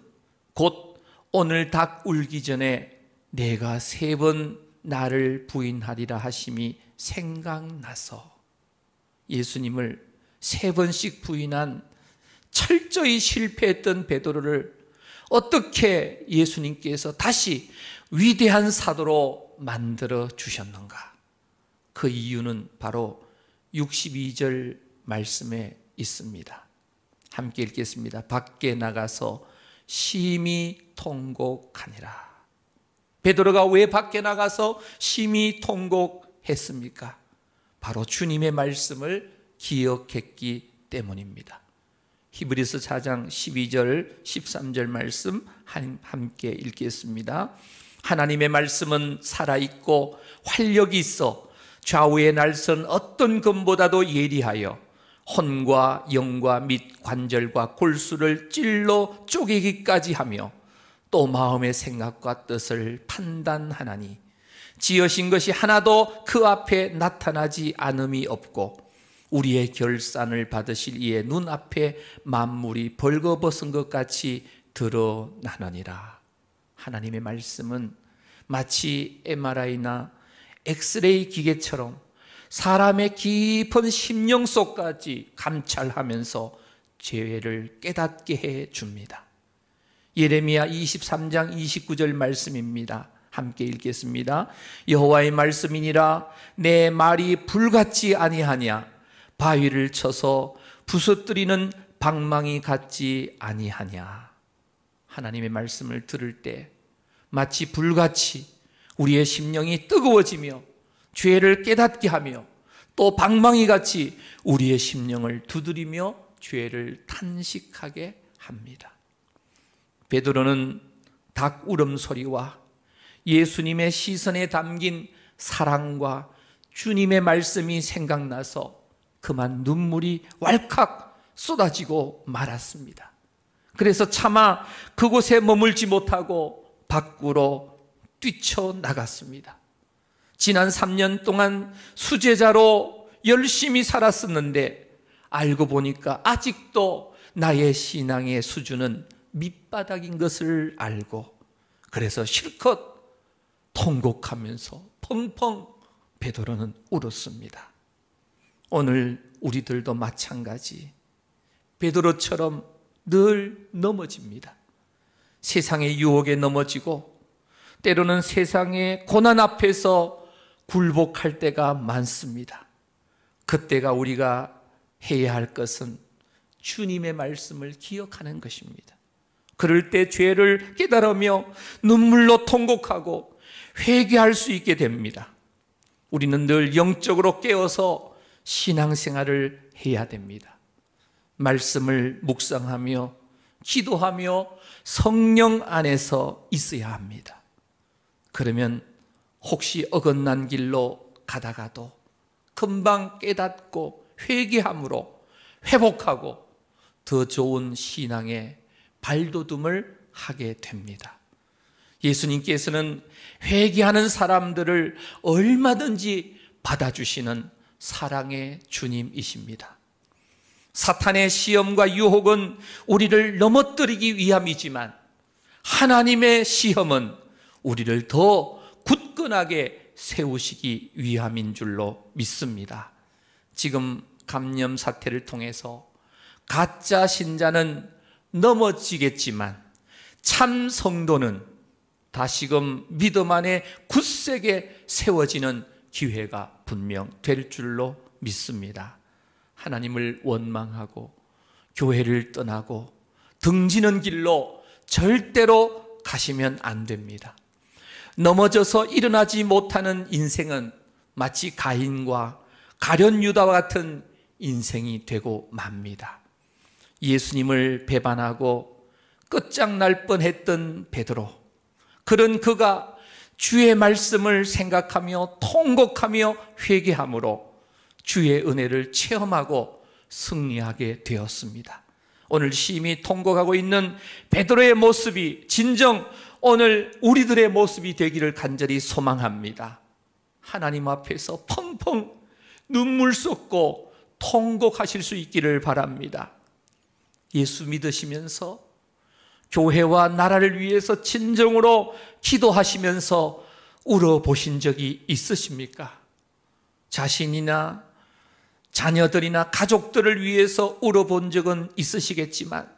곧 오늘 닭 울기 전에 내가 3번 나를 부인하리라 하심이 생각나서, 예수님을 3번씩 부인한 철저히 실패했던 베드로를 어떻게 예수님께서 다시 위대한 사도로 만들어 주셨는가? 그 이유는 바로 62절 말씀에 있습니다. 함께 읽겠습니다. 밖에 나가서 심히 통곡하니라. 베드로가 왜 밖에 나가서 심히 통곡했습니까? 바로 주님의 말씀을 기억했기 때문입니다. 히브리서 4장 12절 13절 말씀 함께 읽겠습니다. 하나님의 말씀은 살아있고 활력이 있어 좌우의 날선 어떤 검보다도 예리하여 혼과 영과 및 관절과 골수를 찔러 쪼개기까지 하며 또 마음의 생각과 뜻을 판단하나니 지으신 것이 하나도 그 앞에 나타나지 않음이 없고 우리의 결산을 받으실 이의 눈앞에 만물이 벌거벗은 것 같이 드러나느니라. 하나님의 말씀은 마치 MRI나 엑스레이 기계처럼 사람의 깊은 심령 속까지 감찰하면서 죄를 깨닫게 해 줍니다. 예레미야 23장 29절 말씀입니다. 함께 읽겠습니다. 여호와의 말씀이니라 내 말이 불같지 아니하냐 바위를 쳐서 부서뜨리는 방망이 같지 아니하냐. 하나님의 말씀을 들을 때 마치 불같이 우리의 심령이 뜨거워지며 죄를 깨닫게 하며 또 방망이같이 우리의 심령을 두드리며 죄를 탄식하게 합니다. 베드로는 닭 울음소리와 예수님의 시선에 담긴 사랑과 주님의 말씀이 생각나서 그만 눈물이 왈칵 쏟아지고 말았습니다. 그래서 차마 그곳에 머물지 못하고 밖으로 뛰쳐나갔습니다. 지난 3년 동안 수제자로 열심히 살았었는데 알고 보니까 아직도 나의 신앙의 수준은 밑바닥인 것을 알고 그래서 실컷 통곡하면서 펑펑 베드로는 울었습니다. 오늘 우리들도 마찬가지 베드로처럼 늘 넘어집니다. 세상의 유혹에 넘어지고 때로는 세상의 고난 앞에서 굴복할 때가 많습니다. 그때가 우리가 해야 할 것은 주님의 말씀을 기억하는 것입니다. 그럴 때 죄를 깨달으며 눈물로 통곡하고 회개할 수 있게 됩니다. 우리는 늘 영적으로 깨어서 신앙생활을 해야 됩니다. 말씀을 묵상하며 기도하며 성령 안에서 있어야 합니다. 그러면 혹시 어긋난 길로 가다가도 금방 깨닫고 회개함으로 회복하고 더 좋은 신앙의 발돋움을 하게 됩니다. 예수님께서는 회개하는 사람들을 얼마든지 받아주시는 사랑의 주님이십니다. 사탄의 시험과 유혹은 우리를 넘어뜨리기 위함이지만 하나님의 시험은 우리를 더 굳건하게 세우시기 위함인 줄로 믿습니다. 지금 감염 사태를 통해서 가짜 신자는 넘어지겠지만 참 성도는 다시금 믿음 안에 굳세게 세워지는 기회가 분명 될 줄로 믿습니다. 하나님을 원망하고 교회를 떠나고 등지는 길로 절대로 가시면 안 됩니다. 넘어져서 일어나지 못하는 인생은 마치 가인과 가룟 유다와 같은 인생이 되고 맙니다. 예수님을 배반하고 끝장날 뻔했던 베드로, 그런 그가 주의 말씀을 생각하며 통곡하며 회개함으로 주의 은혜를 체험하고 승리하게 되었습니다. 오늘 심히 통곡하고 있는 베드로의 모습이 진정 오늘 우리들의 모습이 되기를 간절히 소망합니다. 하나님 앞에서 펑펑 눈물 쏟고 통곡하실 수 있기를 바랍니다. 예수 믿으시면서 교회와 나라를 위해서 진정으로 기도하시면서 울어보신 적이 있으십니까? 자신이나 자녀들이나 가족들을 위해서 울어본 적은 있으시겠지만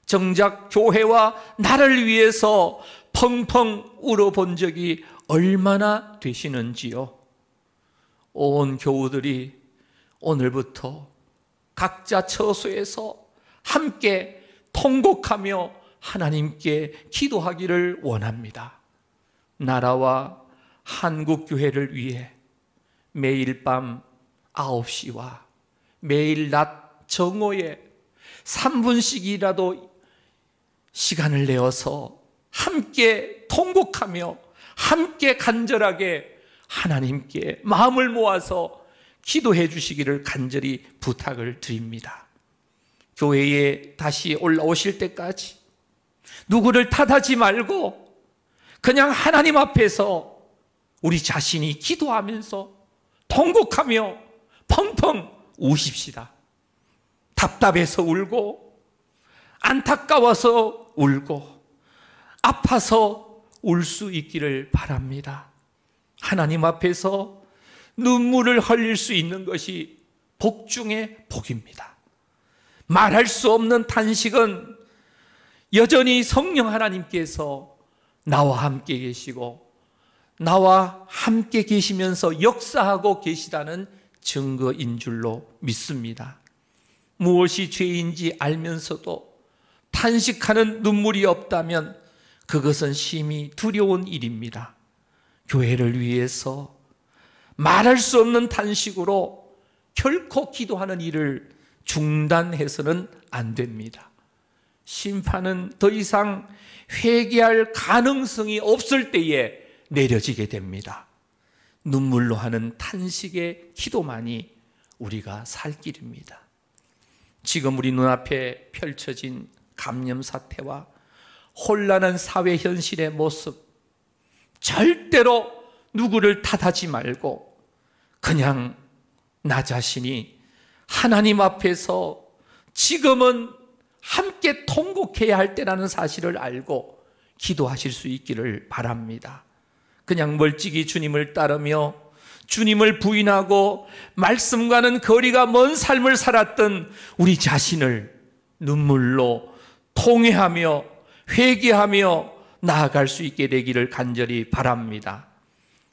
정작 교회와 나라를 위해서 펑펑 울어본 적이 얼마나 되시는지요? 온 교우들이 오늘부터 각자 처소에서 함께 통곡하며 하나님께 기도하기를 원합니다. 나라와 한국교회를 위해 매일 밤 9시와 매일 낮 정오에 3분씩이라도 시간을 내어서 함께 통곡하며 함께 간절하게 하나님께 마음을 모아서 기도해 주시기를 간절히 부탁을 드립니다. 교회에 다시 올라오실 때까지 누구를 탓하지 말고 그냥 하나님 앞에서 우리 자신이 기도하면서 통곡하며 펑펑 우십시다. 답답해서 울고 안타까워서 울고 아파서 울 수 있기를 바랍니다. 하나님 앞에서 눈물을 흘릴 수 있는 것이 복 중의 복입니다. 말할 수 없는 탄식은 여전히 성령 하나님께서 나와 함께 계시고 나와 함께 계시면서 역사하고 계시다는 증거인 줄로 믿습니다. 무엇이 죄인지 알면서도 탄식하는 눈물이 없다면 그것은 심히 두려운 일입니다. 교회를 위해서 말할 수 없는 탄식으로 결코 기도하는 일을 중단해서는 안 됩니다. 심판은 더 이상 회개할 가능성이 없을 때에 내려지게 됩니다. 눈물로 하는 탄식의 기도만이 우리가 살 길입니다. 지금 우리 눈앞에 펼쳐진 감염 사태와 혼란한 사회 현실의 모습, 절대로 누구를 탓하지 말고 그냥 나 자신이 하나님 앞에서 지금은 함께 통곡해야 할 때라는 사실을 알고 기도하실 수 있기를 바랍니다. 그냥 멀찍이 주님을 따르며 주님을 부인하고 말씀과는 거리가 먼 삶을 살았던 우리 자신을 눈물로 통회하며 회개하며 나아갈 수 있게 되기를 간절히 바랍니다.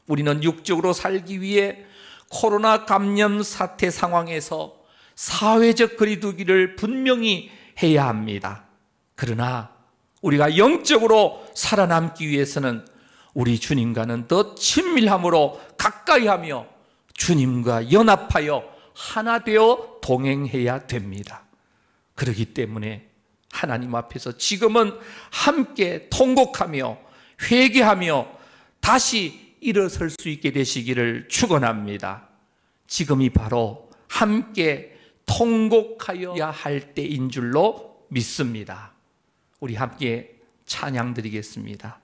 우리는 육적으로 살기 위해 코로나 감염 사태 상황에서 사회적 거리두기를 분명히 해야 합니다. 그러나 우리가 영적으로 살아남기 위해서는 우리 주님과는 더 친밀함으로 가까이하며 주님과 연합하여 하나 되어 동행해야 됩니다. 그렇기 때문에 하나님 앞에서 지금은 함께 통곡하며 회개하며 다시 일어설 수 있게 되시기를 축원합니다. 지금이 바로 함께 통곡하여야 할 때인 줄로 믿습니다. 우리 함께 찬양 드리겠습니다.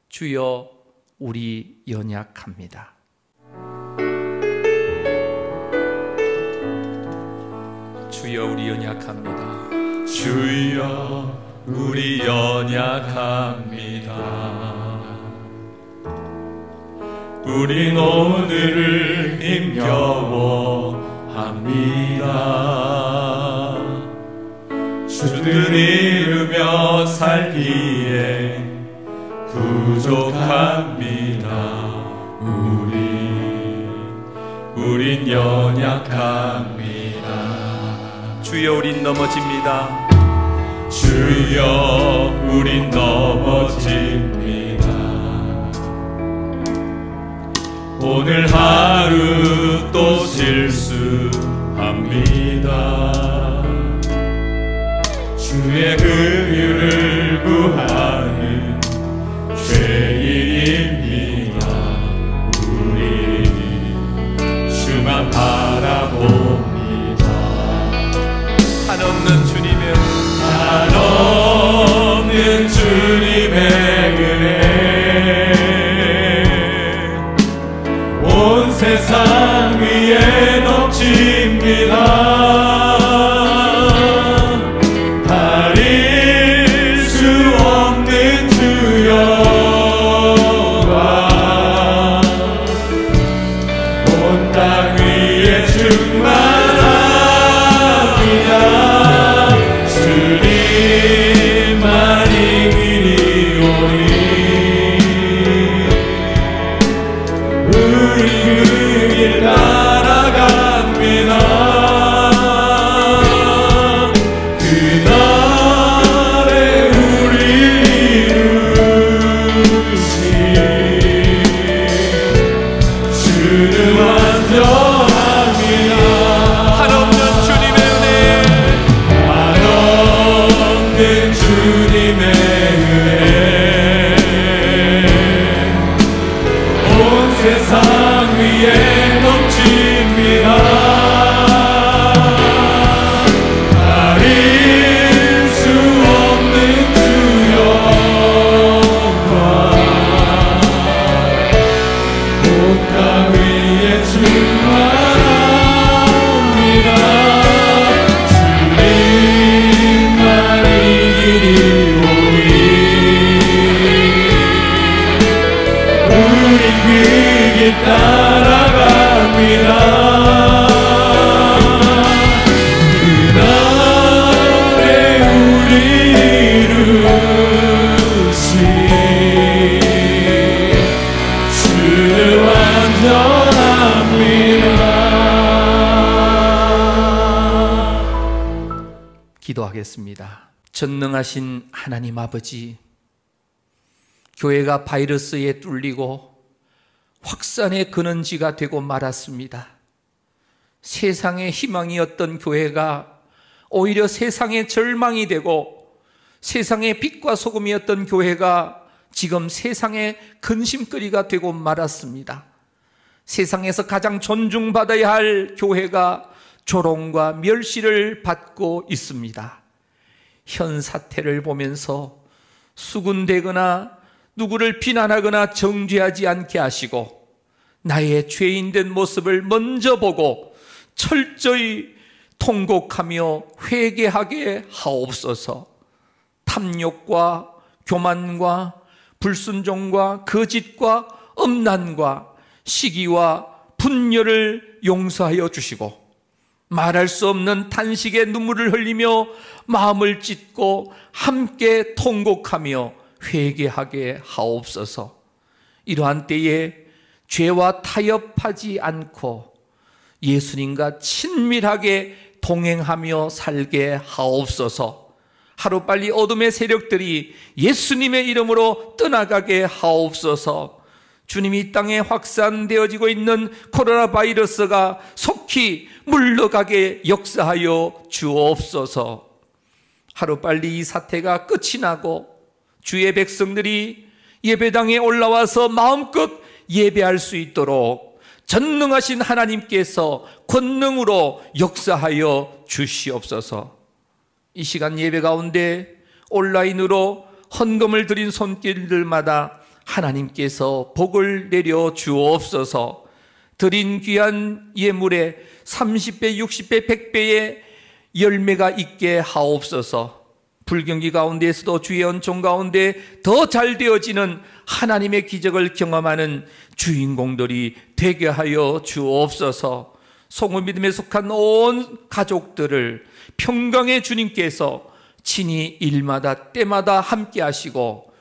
주여 우리 연약합니다. 주여 우리 연약합니다. 주여 우리 연약합니다. 우린 오늘을 힘겨워합니다. 주를 이루며 살기에 부족합니다. 우린 연약합니다. 주여 우린 넘어집니다. 주여 우린 넘어집니다. 오늘 하루 또 실수합니다. 주의 긍휼을 구하는 죄인입니다. 우리 주만 바라봅니다. 한없는 주님의 한없는 주님의 은혜 온 세상 위에 넘칩니다. 가릴 수 없는 주여가 온 땅 위에 충만합니다. 주님만이 이리오니 우리 그 길 따라갑니다. 그날에 우리 이루시 주는 완전합니다. 한없는 주님의 은혜 한없는 주님의 은혜 온 세상 위에 넘칩니다. 가릴 수 없는 주여가 온 땅 위에 충만합니다. 주님만이 이리오니 우리 그 길 따라갑니다. 그날에 우리 이루시 주는 완전합니다. 기도하겠습니다. 전능하신 하나님 아버지, 교회가 바이러스에 뚫리고 확산의 근원지가 되고 말았습니다. 세상의 희망이었던 교회가 오히려 세상의 절망이 되고 세상의 빛과 소금이었던 교회가 지금 세상의 근심거리가 되고 말았습니다. 세상에서 가장 존중받아야 할 교회가 조롱과 멸시를 받고 있습니다. 현 사태를 보면서 수군대거나 누구를 비난하거나 정죄하지 않게 하시고 나의 죄인된 모습을 먼저 보고 철저히 통곡하며 회개하게 하옵소서. 탐욕과 교만과 불순종과 거짓과 음란과 시기와 분열을 용서하여 주시고 말할 수 없는 탄식의 눈물을 흘리며 마음을 찢고 함께 통곡하며 회개하게 하옵소서. 이러한 때에 죄와 타협하지 않고 예수님과 친밀하게 동행하며 살게 하옵소서. 하루빨리 어둠의 세력들이 예수님의 이름으로 떠나가게 하옵소서. 주님이 이 땅에 확산되어지고 있는 코로나 바이러스가 속히 물러가게 역사하여 주옵소서. 하루빨리 이 사태가 끝이 나고 주의 백성들이 예배당에 올라와서 마음껏 예배할 수 있도록 전능하신 하나님께서 권능으로 역사하여 주시옵소서. 이 시간 예배 가운데 온라인으로 헌금을 드린 손길들마다 하나님께서 복을 내려 주옵소서. 드린 귀한 예물에 30배, 60배, 100배의 열매가 있게 하옵소서. 불경기 가운데에서도 주의恩宠 가운데 더 잘 되어지는 하나님의 기적을 경험하는 주인공들이 되게 하여 주옵소서. 송우 믿음에 속한 온 가족들을 평강의 주님께서 친히 일마다 때마다 함께 하시고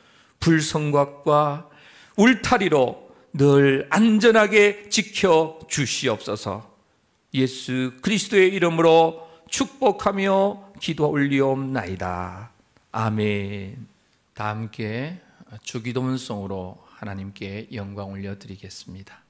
불성곽과 울타리로 늘 안전하게 지켜 주시옵소서. 예수 그리스도의 이름으로 축복하며 기도 올리옵나이다. 아멘. 다 함께 주기도문송으로 하나님께 영광 올려드리겠습니다.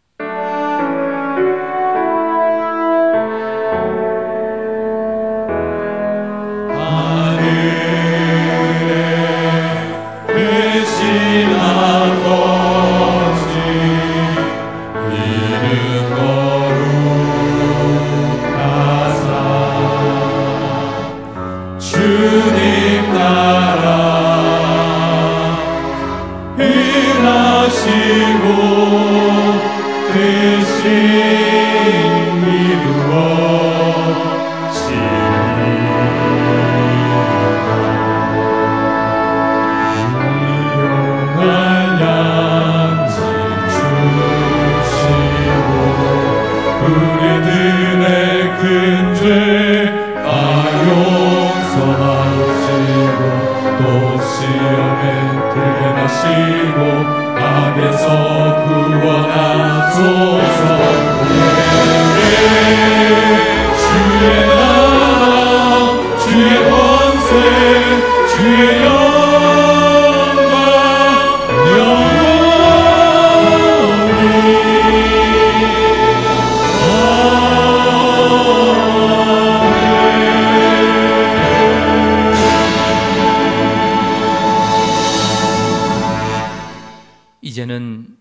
이제는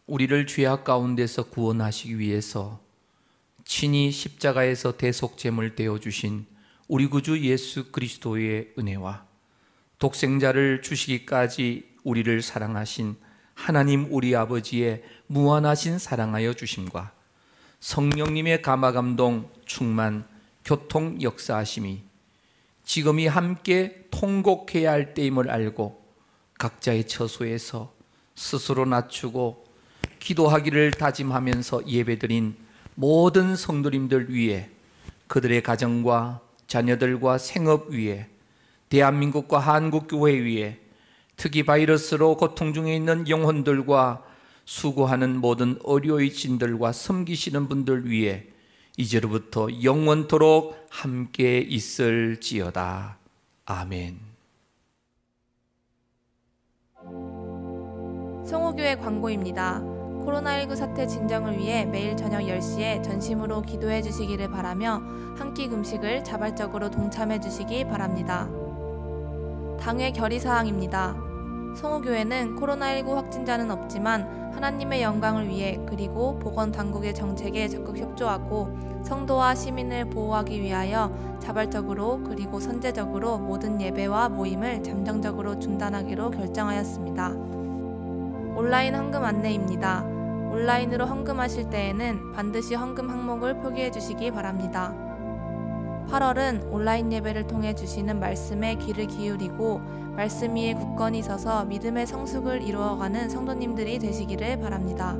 우리를 죄악 가운데서 구원하시기 위해서 친히 십자가에서 대속제물 되어주신 우리 구주 예수 그리스도의 은혜와 독생자를 주시기까지 우리를 사랑하신 하나님 우리 아버지의 무한하신 사랑하여 주심과 성령님의 감화감동 충만 교통 역사하심이 지금이 함께 통곡해야 할 때임을 알고 각자의 처소에서 스스로 낮추고 기도하기를 다짐하면서 예배드린 모든 성도님들 위해, 그들의 가정과 자녀들과 생업 위에, 대한민국과 한국교회 위에, 특히 바이러스로 고통 중에 있는 영혼들과 수고하는 모든 의료의진들과 섬기시는 분들 위해 이제로부터 영원토록 함께 있을지어다. 아멘. 송호교회 광고입니다. 코로나19 사태 진정을 위해 매일 저녁 10시에 전심으로 기도해 주시기를 바라며 한 끼 금식을 자발적으로 동참해 주시기 바랍니다. 당회 결의사항입니다. 송호교회는 코로나19 확진자는 없지만 하나님의 영광을 위해 그리고 보건당국의 정책에 적극 협조하고 성도와 시민을 보호하기 위하여 자발적으로 그리고 선제적으로 모든 예배와 모임을 잠정적으로 중단하기로 결정하였습니다. 온라인 헌금 안내입니다. 온라인으로 헌금하실 때에는 반드시 헌금 항목을 표기해 주시기 바랍니다. 8월은 온라인 예배를 통해 주시는 말씀에 귀를 기울이고 말씀 위에 굳건히 서서 믿음의 성숙을 이루어가는 성도님들이 되시기를 바랍니다.